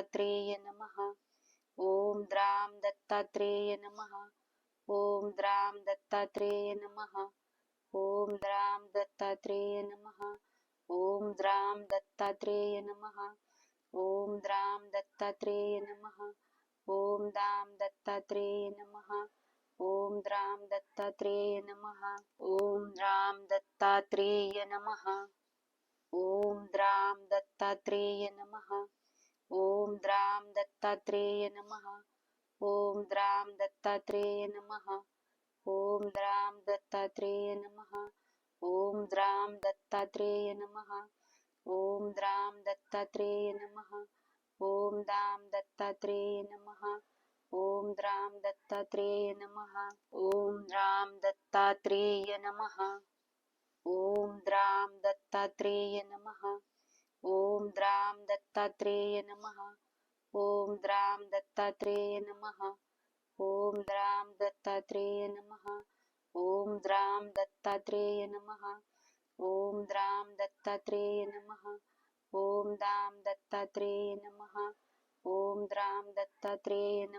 दत्तात्रेय नमः. ओम द्राम दत्तात्रेय नमः. ओम द्राम दत्तात्रेय नमः. ओम द्राम दत्तात्रेय नमः. ओम द्राम दत्तात्रेय नमः. ओम द्राम दत्तात्रेय नमः. ओम दाम दत्तात्रेय नमः. ओम द्राम दत्तात्रेय नमः. ओम राम दत्तात्रेय नमः. ओम द्राम दत्तात्रेय नमः. ओम द्राम दत्तात्रेय नमः. ओम द्राम दत्तात्रेय नमः. ओम द्राम दत्तात्रेय नमः. ओम द्राम दत्तात्रेय नमः. ओम द्राम दत्तात्रेय नमः. ओम दाम दत्तात्रेय नमः. ओम द्राम दत्तात्रेय नमः. ओम राम दत्तात्रेय नमः. ओम द्राम दत्तात्रेय नमः. ओम द्राम दत्तात्रेय नमः. ओम द्राम दत्तात्रेय नमः. ओम द्राम दत्तात्रेय नमः. ओम द्राम दत्तात्रेय नमः. ओम द्राम दत्तात्रेय नमः. ओम दाम दत्तात्रेय नमः. ओम द्राम दत्तात्रेय नमः.